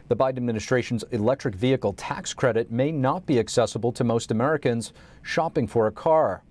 The Biden administration's electric vehicle tax credit may not be accessible to most Americans shopping for a car.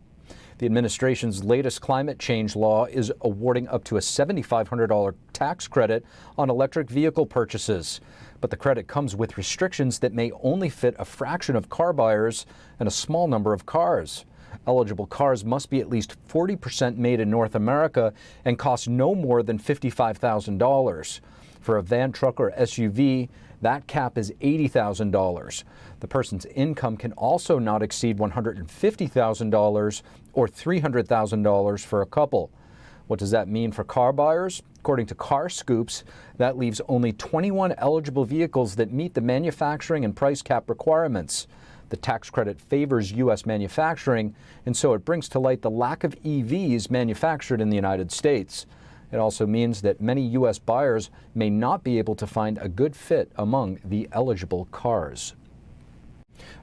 The administration's latest climate change law is awarding up to a $7,500 tax credit on electric vehicle purchases. But the credit comes with restrictions that may only fit a fraction of car buyers and a small number of cars. Eligible cars must be at least 40% made in North America and cost no more than $55,000. For a van, truck, or SUV, that cap is $80,000. The person's income can also not exceed $150,000 or $300,000 for a couple. What does that mean for car buyers? According to Car Scoops, that leaves only 21 eligible vehicles that meet the manufacturing and price cap requirements. The tax credit favors U.S. manufacturing, and so it brings to light the lack of EVs manufactured in the United States. It also means that many U.S. buyers may not be able to find a good fit among the eligible cars.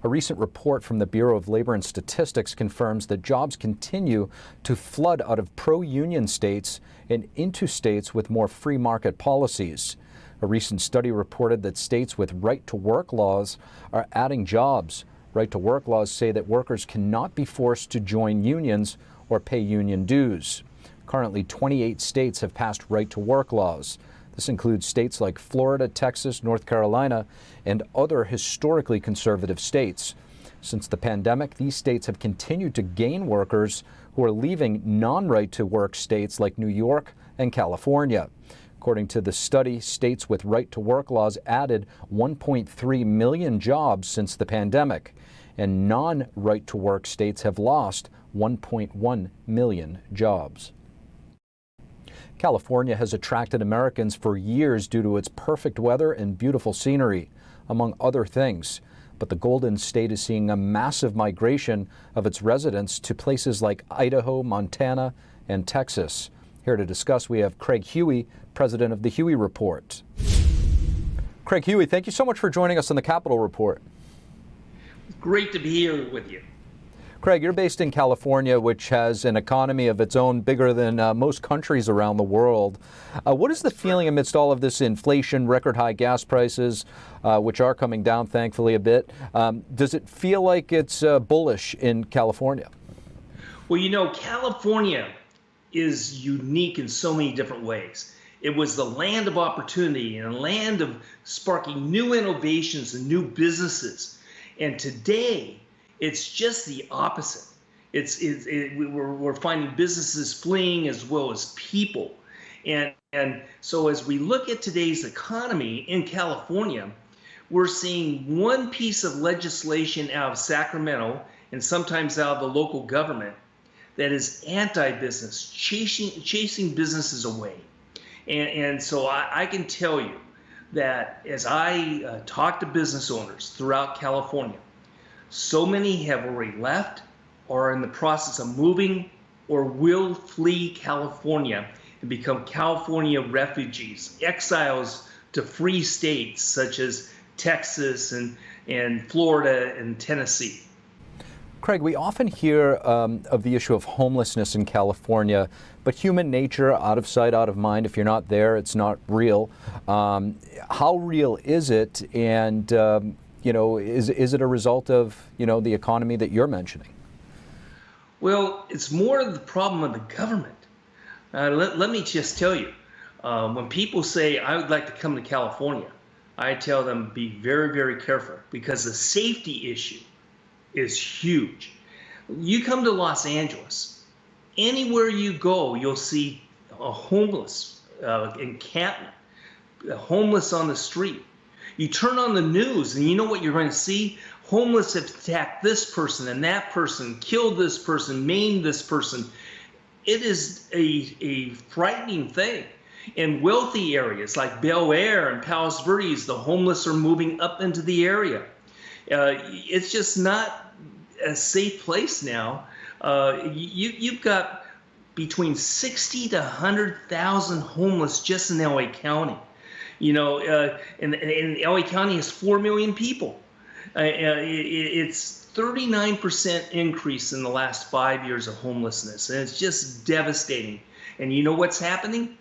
A recent report from the Bureau of Labor and Statistics confirms that jobs continue to flood out of pro-union states and into states with more free market policies. A recent study reported that states with right-to-work laws are adding jobs. Right-to-work laws say that workers cannot be forced to join unions or pay union dues. Currently, 28 states have passed right-to-work laws. This includes states like Florida, Texas, North Carolina, and other historically conservative states. Since the pandemic, these states have continued to gain workers who are leaving non-right-to-work states like New York and California. According to the study, states with right-to-work laws added 1.3 million jobs since the pandemic, and non-right-to-work states have lost 1.1 million jobs. California has attracted Americans for years due to its perfect weather and beautiful scenery, among other things. But the Golden State is seeing a massive migration of its residents to places like Idaho, Montana, and Texas. Here to discuss, we have Craig Huey, president of the Huey Report. Craig Huey, thank you so much for joining us on the Capitol Report. Great to be here with you. Craig, you're based in California, which has an economy of its own bigger than most countries around the world. What is the feeling amidst all of this inflation, record high gas prices, which are coming down, thankfully, a bit? Does it feel like it's bullish in California? Well, you know, California is unique in so many different ways. It was the land of opportunity and a land of sparking new innovations and new businesses. And today, it's just the opposite. We're finding businesses fleeing as well as people. And so as we look at today's economy in California, we're seeing one piece of legislation out of Sacramento and sometimes out of the local government that is anti-business, chasing businesses away. And so I can tell you that as I talk to business owners throughout California, so many have already left or are in the process of moving or will flee California and become California refugees, exiles to free states such as Texas and Florida and Tennessee. Craig, we often hear of the issue of homelessness in California, but human nature, out of sight, out of mind. If you're not there, it's not real. How real is it? And is it a result of, the economy that you're mentioning? Well, it's more of the problem of the government. Let me just tell you, when people say, I would like to come to California, I tell them be very, very careful because the safety issue is huge. You come to Los Angeles, anywhere you go, you'll see a homeless encampment, homeless on the street. You turn on the news and you know what you're going to see? Homeless have attacked this person and that person, killed this person, maimed this person. It is a frightening thing. In wealthy areas like Bel Air and Palos Verdes, the homeless are moving up into the area. It's just not a safe place now. You've got between 60 to 100,000 homeless just in LA County. And LA County has 4 million people. It's 39% increase in the last 5 years of homelessness, and it's just devastating. And you know what's happening?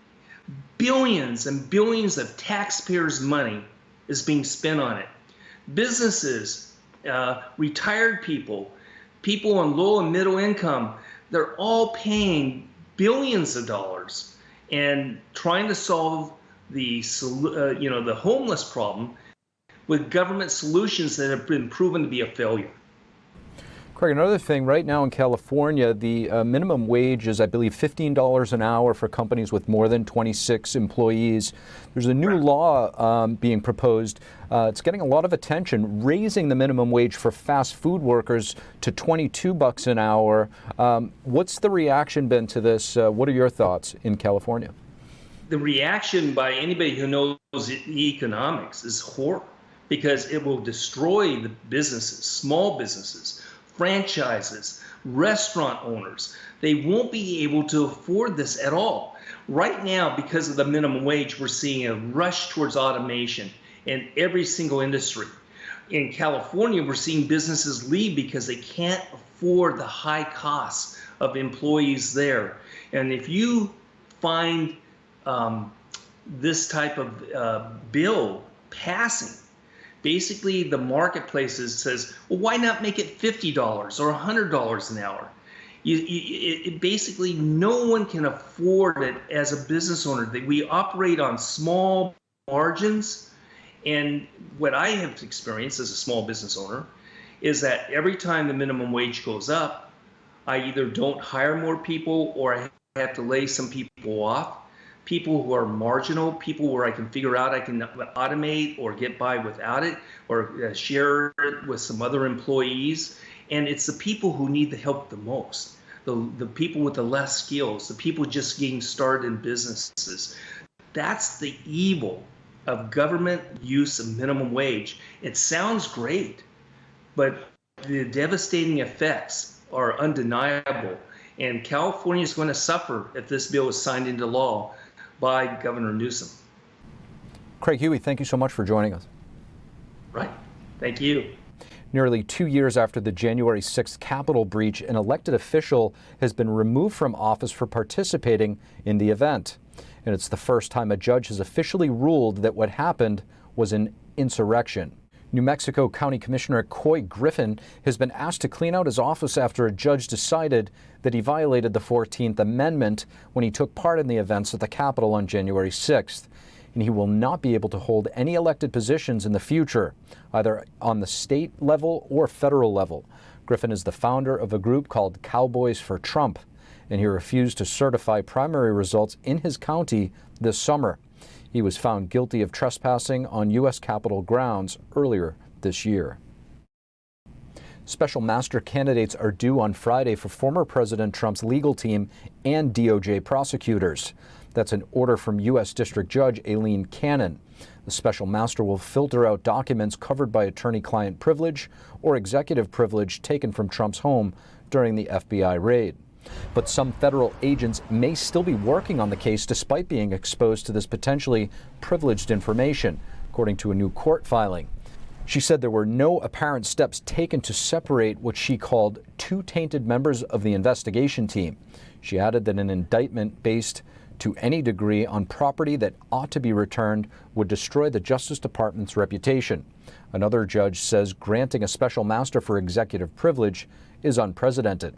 Billions and billions of taxpayers' money is being spent on it. Businesses, retired people, people on low and middle income, they're all paying billions of dollars and trying to solve the homeless problem with government solutions that have been proven to be a failure. Craig, another thing, right now in California, the minimum wage is, I believe, $15 an hour for companies with more than 26 employees. There's a new law being proposed. It's getting a lot of attention, raising the minimum wage for fast food workers to $22 an hour. What's the reaction been to this? What are your thoughts in California? The reaction by anybody who knows economics is horrible, because it will destroy the businesses, small businesses, franchises, restaurant owners. They won't be able to afford this at all. Right now, because of the minimum wage, we're seeing a rush towards automation in every single industry. In California, we're seeing businesses leave because they can't afford the high costs of employees there. And if you find this type of bill passing, basically the marketplaces says, well, why not make it $50 or $100 an hour? Basically, no one can afford it as a business owner. We operate on small margins, and what I have experienced as a small business owner is that every time the minimum wage goes up, I either don't hire more people or I have to lay some people off. People who are marginal, people where I can figure out I can automate or get by without it, or share it with some other employees. And it's the people who need the help the most, the people with the less skills, the people just getting started in businesses. That's the evil of government use of minimum wage. It sounds great, but the devastating effects are undeniable. And California is going to suffer if this bill is signed into law by Governor Newsom. Craig Huey, thank you so much for joining us. Right. Thank you. Nearly 2 years after the January 6th Capitol breach, an elected official has been removed from office for participating in the event. And it's the first time a judge has officially ruled that what happened was an insurrection. New Mexico County Commissioner Coy Griffin has been asked to clean out his office after a judge decided that he violated the 14th Amendment when he took part in the events at the Capitol on January 6th. And he will not be able to hold any elected positions in the future, either on the state level or federal level. Griffin is the founder of a group called Cowboys for Trump, and he refused to certify primary results in his county this summer. He was found guilty of trespassing on U.S. Capitol grounds earlier this year. Special master candidates are due on Friday for former President Trump's legal team and DOJ prosecutors. That's an order from U.S. District Judge Aileen Cannon. The special master will filter out documents covered by attorney-client privilege or executive privilege taken from Trump's home during the FBI raid. But some federal agents may still be working on the case despite being exposed to this potentially privileged information, according to a new court filing. She said there were no apparent steps taken to separate what she called two tainted members of the investigation team. She added that an indictment based to any degree on property that ought to be returned would destroy the Justice Department's reputation. Another judge says granting a special master for executive privilege is unprecedented.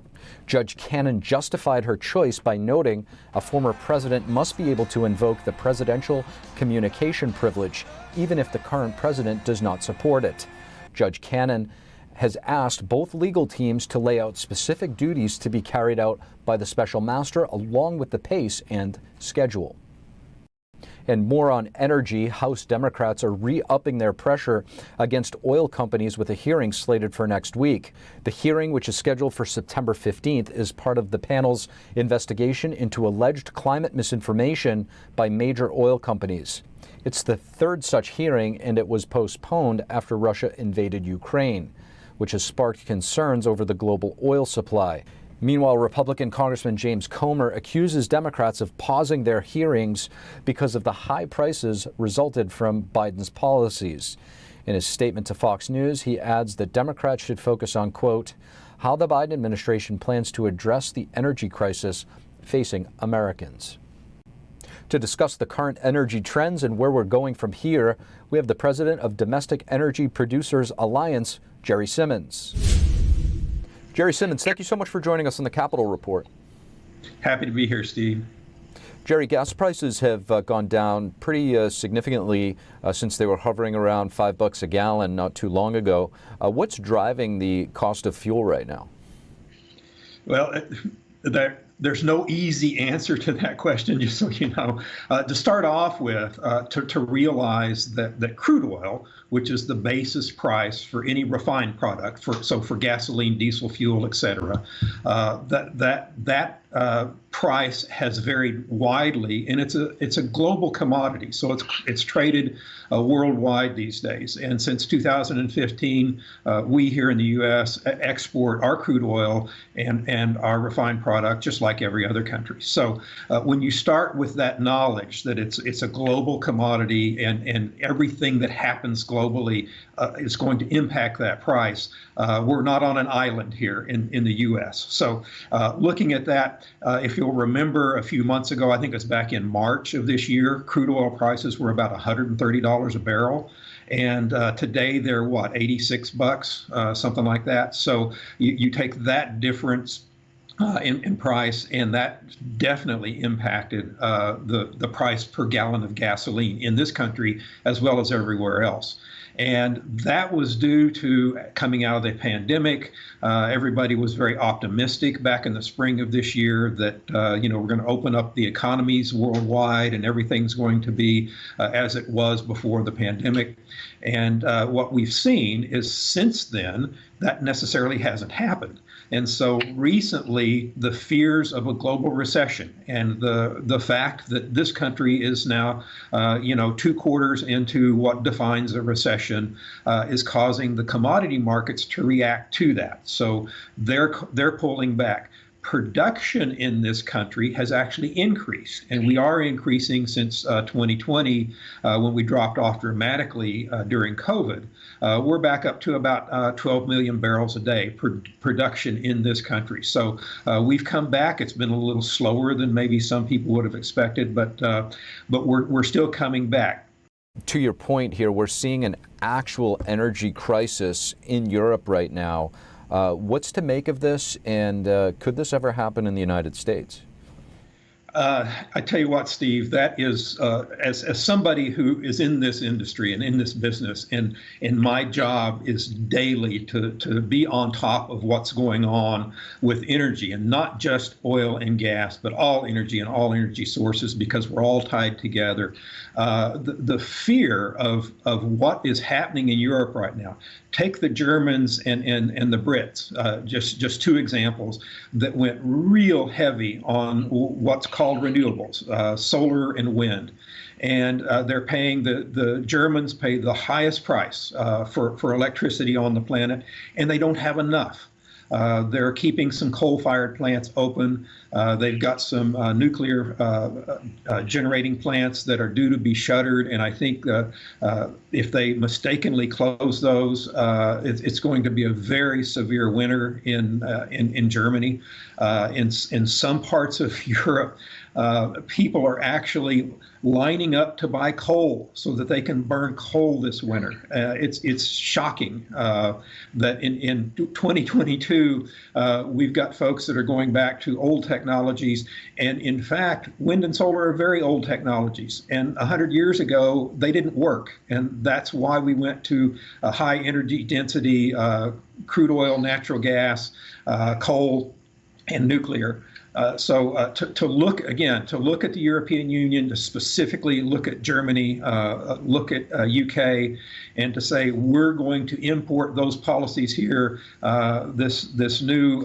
Judge Cannon justified her choice by noting a former president must be able to invoke the presidential communication privilege, even if the current president does not support it. Judge Cannon has asked both legal teams to lay out specific duties to be carried out by the special master, along with the pace and schedule. And more on energy, House Democrats are re-upping their pressure against oil companies with a hearing slated for next week. The hearing, which is scheduled for September 15th, is part of the panel's investigation into alleged climate misinformation by major oil companies. It's the third such hearing, and it was postponed after Russia invaded Ukraine, which has sparked concerns over the global oil supply. Meanwhile, Republican Congressman James Comer accuses Democrats of pausing their hearings because of the high prices resulted from Biden's policies. In his statement to Fox News, he adds that Democrats should focus on, quote, how the Biden administration plans to address the energy crisis facing Americans. To discuss the current energy trends and where we're going from here, we have the president of Domestic Energy Producers Alliance, Jerry Simmons. Jerry Simmons, thank you so much for joining us on the Capitol Report. Happy to be here, Steve. Jerry, gas prices have gone down pretty significantly since they were hovering around $5 a gallon not too long ago. What's driving the cost of fuel right now? Well, there's no easy answer to that question, just so you know. To start off with, to realize that crude oil, which is the basis price for any refined product, for gasoline, diesel fuel, et cetera, that price has varied widely, and it's a global commodity, so it's traded worldwide these days. And since 2015, we here in the U.S. export our crude oil and our refined product just like every other country. So when you start with that knowledge that it's a global commodity and everything that happens globally is going to impact that price, we're not on an island here in the U.S. So looking at that, if you'll remember a few months ago, I think it was back in March of this year, crude oil prices were about $130 a barrel. And today they're what, $86, something like that. So you take that difference in price, and that definitely impacted the price per gallon of gasoline in this country as well as everywhere else. And that was due to coming out of the pandemic. Everybody was very optimistic back in the spring of this year that we're going to open up the economies worldwide and everything's going to be as it was before the pandemic. And what we've seen is since then, that necessarily hasn't happened. And so recently, the fears of a global recession and the fact that this country is now, 2 quarters into what defines a recession is causing the commodity markets to react to that. So they're pulling back. Production in this country has actually increased, and we are increasing since 2020 when we dropped off dramatically during COVID. We're back up to about 12 million barrels a day production in this country. So we've come back. It's been a little slower than maybe some people would have expected, but we're still coming back. To your point here, we're seeing an actual energy crisis in Europe right now. What's to make of this, and could this ever happen in the United States? I tell you what, Steve, that is, as somebody who is in this industry and in this business, and my job is daily to be on top of what's going on with energy, and not just oil and gas, but all energy and all energy sources, because we're all tied together. The fear of what is happening in Europe right now. Take the Germans and the Brits, just 2 examples that went real heavy on what's called renewables, solar and wind. And they're paying, the Germans pay the highest price for electricity on the planet, and they don't have enough. They're keeping some coal-fired plants open. They've got some nuclear generating plants that are due to be shuttered. And I think if they mistakenly close those, it's going to be a very severe winter in Germany. In some parts of Europe, people are actually lining up to buy coal so that they can burn coal this winter. It's shocking that in 2022, we've got folks that are going back to old technologies. And in fact, wind and solar are very old technologies. And 100 years ago, they didn't work. And that's why we went to a high energy density crude oil, natural gas, coal, and nuclear. To look at the European Union, to specifically look at Germany, look at UK, and to say we're going to import those policies here, this new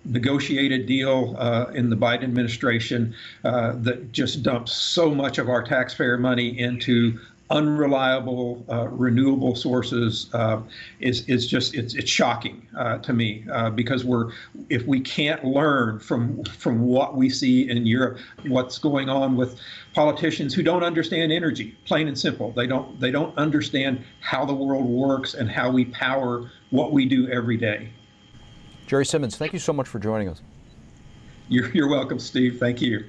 negotiated deal in the Biden administration that just dumps so much of our taxpayer money into unreliable renewable sources is just it's shocking to me because if we can't learn from what we see in Europe, what's going on with politicians who don't understand energy, plain and simple. They don't understand how the world works and how we power what we do every day. Jerry Simmons, thank you so much for joining us. You're welcome, Steve. Thank you.